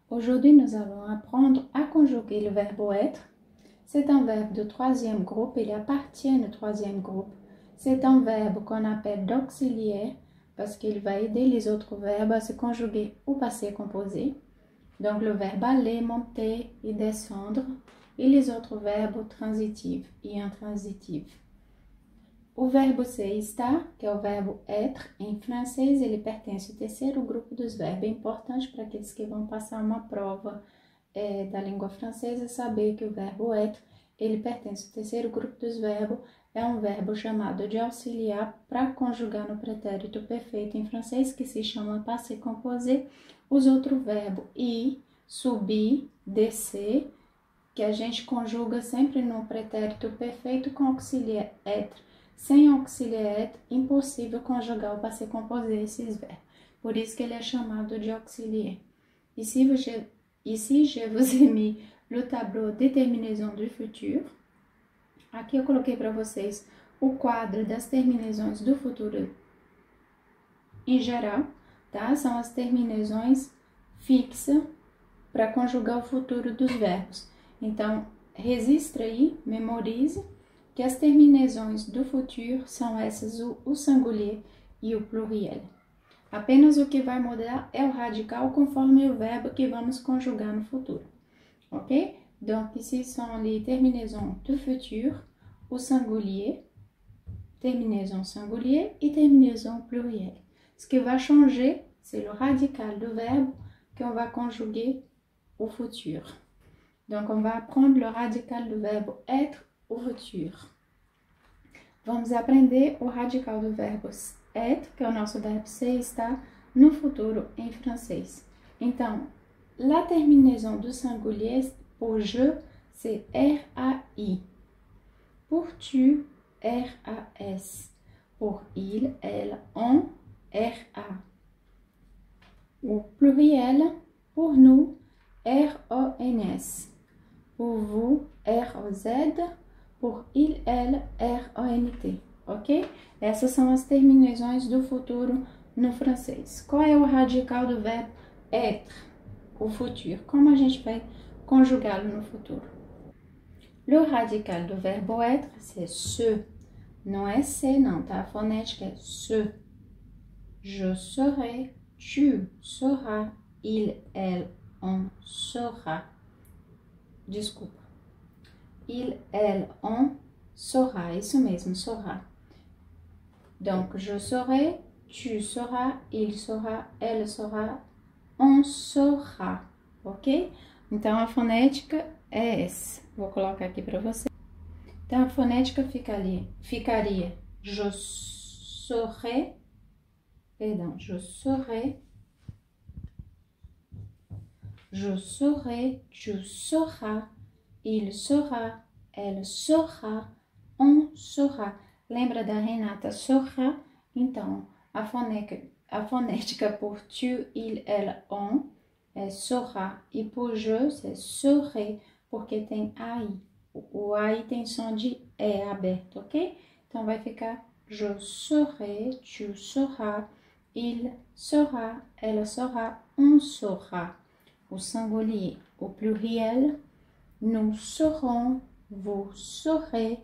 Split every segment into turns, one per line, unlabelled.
Aujourd'hui, nous allons apprendre à conjuguer le verbe être. C'est un verbe de troisième groupe, il appartient au troisième groupe. C'est un verbe qu'on appelle d'auxiliaire parce qu'il va aider les autres verbes à se conjuguer au passé composé. Donc le verbe aller, monter et descendre et les autres verbes transitifs e intransitifs. O verbo ser estar, que é o verbo être, em francês, ele pertence ao terceiro grupo dos verbos. É importante para aqueles que vão passar uma prova da língua francesa saber que o verbo être, ele pertence ao terceiro grupo dos verbos. É um verbo chamado de auxiliar para conjugar no pretérito perfeito em francês, que se chama passé composé. Os outros verbos ir, subir, descer, que a gente conjuga sempre no pretérito perfeito com auxiliar être. Sem auxiliar être, impossível conjugar o passé composé esses verbos. Por isso que ele é chamado de auxiliar. Ici, je vous ai mis le tableau de terminaison du futur. Aqui eu coloquei para vocês o quadro das terminaisons do futuro em geral, tá? São as terminaisons fixas para conjugar o futuro dos verbos. Então, registre aí, memorize que as terminaisons do futuro são essas, o singulier e o pluriel. Apenas o que vai mudar é o radical conforme o verbo que vamos conjugar no futuro, ok? Donc, ici sont les terminaisons du futur, o singulier, terminaison singulier et terminaison pluriel. Ce qui va changer, c'est le radical du verbe qu'on va conjuguer au futur. Donc, on va apprendre le radical do verbo être o futuro. Vamos aprender o radical do verbo être, que é o nosso verbo ser, estar no futuro em francês. Então, la terminaison do singulier pour je, c'est R-A-I. Pour tu, R-A-S. Pour il, elle, on, R-A. O pluriel, pour nous, R-O-N-S. Pour vous, R-O-Z. Por il, elle, R-O-N-T, ok? Essas são as terminaisons do futuro no francês. Qual é o radical do verbo être, o futuro? Como a gente vai conjugá-lo no futuro? Le radical do verbo être, c'est se. Não é se, não, tá? A fonética é se. Je serai, tu seras, il, elle, on sera. Desculpa. Il, elle, on sera, isso mesmo, sera. Donc, je serai, tu seras, il sera, elle sera, on sera, ok? Então, a fonética é essa. Vou colocar aqui para você. Então, a fonética ficaria je serai, perdão, je serai, tu seras, il sera, elle sera, on sera. Lembra da Renata sera? Então, a fonética por tu, il, elle, on é sera. E por je, c'est serai, porque tem AI. O AI tem som de E aberto, ok? Então, vai ficar je serai, tu seras, il sera, elle sera, on sera. O singulier, o pluriel, nous serons, vous serez,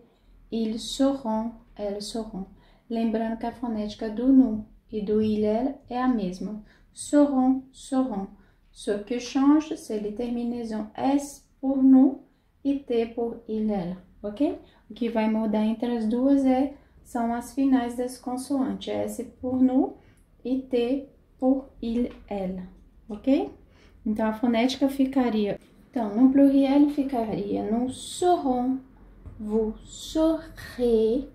ils seront, elles seront. Lembrando que a fonética do nous e do il, elle é a mesma. Seront, seront. Ce que change, c'est les terminaisons S pour nous e T pour il, elle, ok? O que vai mudar entre as duas são as finais das consoantes. S por nous e T por il, elle, ok? Então, a fonética ficaria... Então, no pluriel ficaria nous serons, vous serez,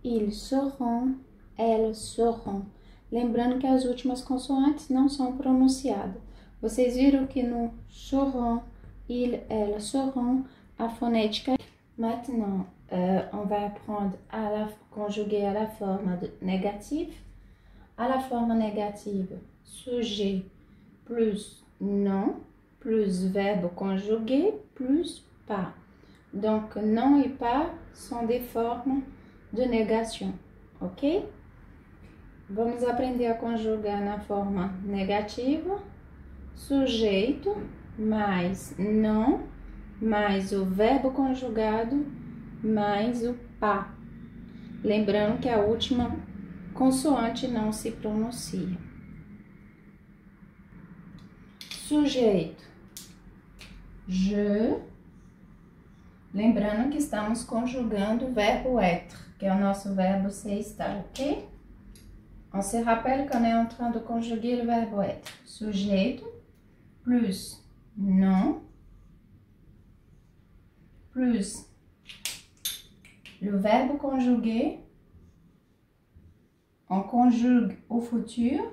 ils seront, elles seront. Lembrando que as últimas consoantes não são pronunciadas. Vocês viram que no seront, ils, elles seront, a fonética... Maintenant, on va apprendre à conjuguer à la forme négative. À la forme négative, sujet plus non, plus verbe conjugué, plus pas. Donc, non et pas sont des formes de négation, ok? Vamos aprender a conjugar na forma negativa. sujeito, mais não, mais o verbo conjugado, mais o pá. Lembrando que a última consoante não se pronuncia. Sujeito, je. Lembrando que estamos conjugando o verbo être, que é o nosso verbo ser estar, ok? On se rappelle qu'on est en train de conjuguer le verbe être. Sujeito, plus non, plus le verbe conjugué. On conjugue au futur,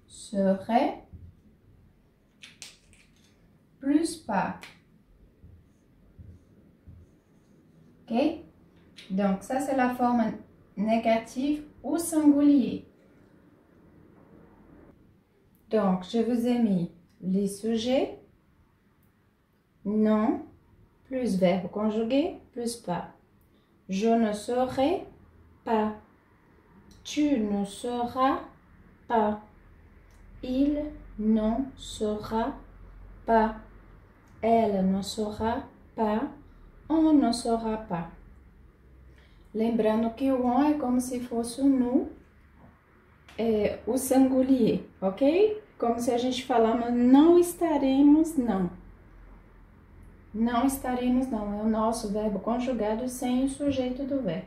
serait, plus pas. Ok? Donc, ça, c'est la forme négative ou singulier. Donc, je vous ai mis les sujets, non, plus verbe conjugué, plus pas. Je ne serai pas. Tu ne seras pas. Il n'en sera pas. Elle ne sera pas. On ne sera pas. Lembrando que o on é como se fosse o nu, o singulier, ok? Como se a gente falando não estaremos, não. Não estaremos, não. É o nosso verbo conjugado sem o sujeito do verbo.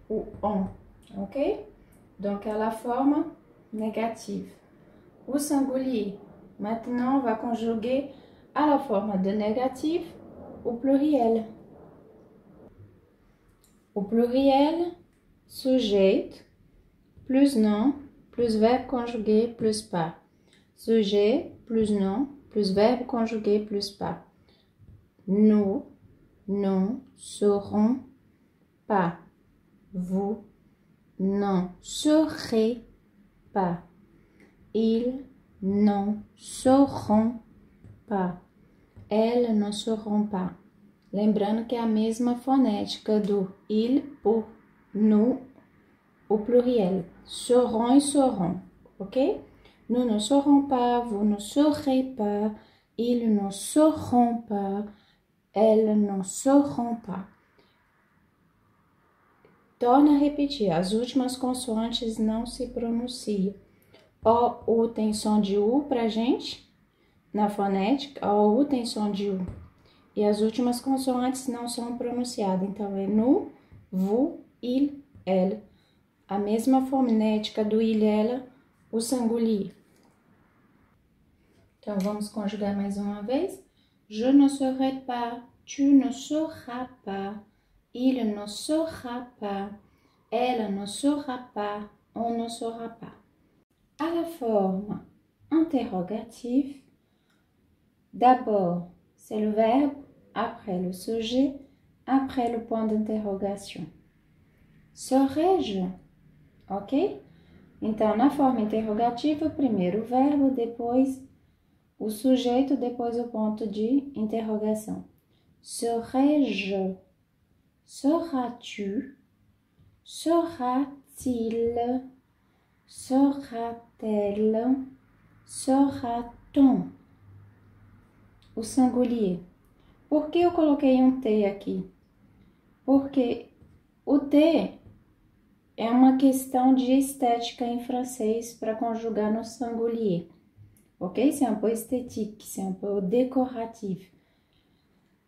O on, ok? Donc, à la forme négative. O singulier. Maintenant, on va conjuguer à la forme de négatif au pluriel. Au pluriel, sujeito, plus non, plus verbe conjugué, plus pas. Sujet, plus non, plus verbe conjugué, plus pas. Nous, non, serons pas. Vous, n'en serez pas. Ils n'en seront pas. Elles n'en seront pas. Lembrando que é a mesma fonética do il, pour, nous, au pluriel. Seront et seront, ok? Nous ne serons pas, vous ne serez pas, ils ne seront pas, elles ne seront pas. Torna a repetir, as últimas consoantes não se pronunciam. O, U tem som de U pra gente, na fonética, O, U tem som de U. E as últimas consoantes não são pronunciadas, então é nous, vous, il, elle. A mesma fonética do il, ela, o singulier. Então, vamos conjugar mais uma vez. Je ne serai pas, tu ne seras pas, il ne sera pas, elle ne sera pas, on ne sera pas. À la forme interrogative, d'abord, c'est le verbe, après le sujet, après le point d'interrogation. Serai-je? Ok? Então, na forma interrogativa, primeiro o verbo, depois o sujeito, depois o ponto de interrogação. Serai-je? Seras-tu? Sera-t-il? Sera-t-elle? Sera-t-on? O singulier. Por que eu coloquei um T aqui? Porque o T é uma questão de estética em francês para conjugar no singulier. Ok? C'est un peu esthétique, c'est un peu décoratif.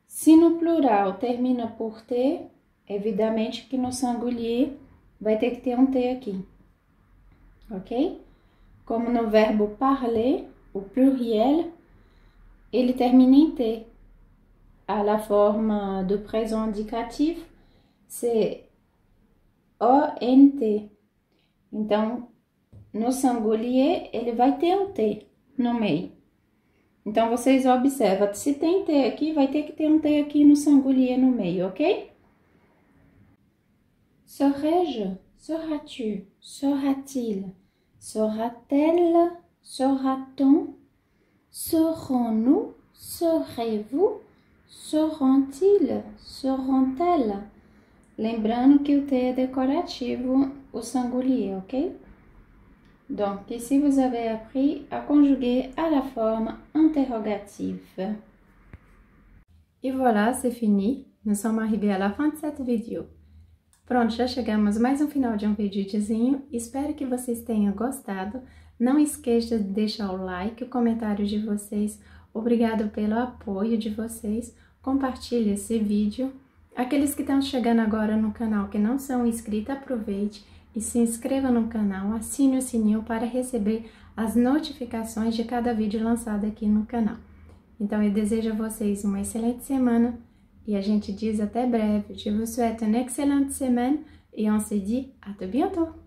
Se no plural termina por T, evidentemente que no singulier vai ter que ter um T aqui. Ok? Como no verbo parler, o pluriel, ele termina em T. À la forme de présent indicatif, c'est ONT. Então, no singulier, ele vai ter um T no meio. Então, vocês observam, se tem T aqui, vai ter que ter um T aqui no singulier no meio, ok? Serai-je? Seras-tu? Sera-t-il? Sera-t-elle? Sera-t-on? Serons-nous? Serez-vous? Seront-ils? Seront-elles? Lembrando que o T é decorativo, o singulier, ok? Donc, ici, vous avez appris à conjuguer à la forme interrogative. E voilà, c'est fini. Nous sommes arrivés à la fin de cette vidéo. Pronto, já chegamos mais um final de um videozinho. Espero que vocês tenham gostado. Não esqueça de deixar o like, o comentário de vocês. Obrigado pelo apoio de vocês. Compartilhe esse vídeo. Aqueles que estão chegando agora no canal que não são inscritos, aproveite e se inscreva no canal, assine o sininho para receber as notificações de cada vídeo lançado aqui no canal. Então, eu desejo a vocês uma excelente semana e a gente diz até breve. Je vous souhaite une excellente semaine et on se dit à tout bientôt!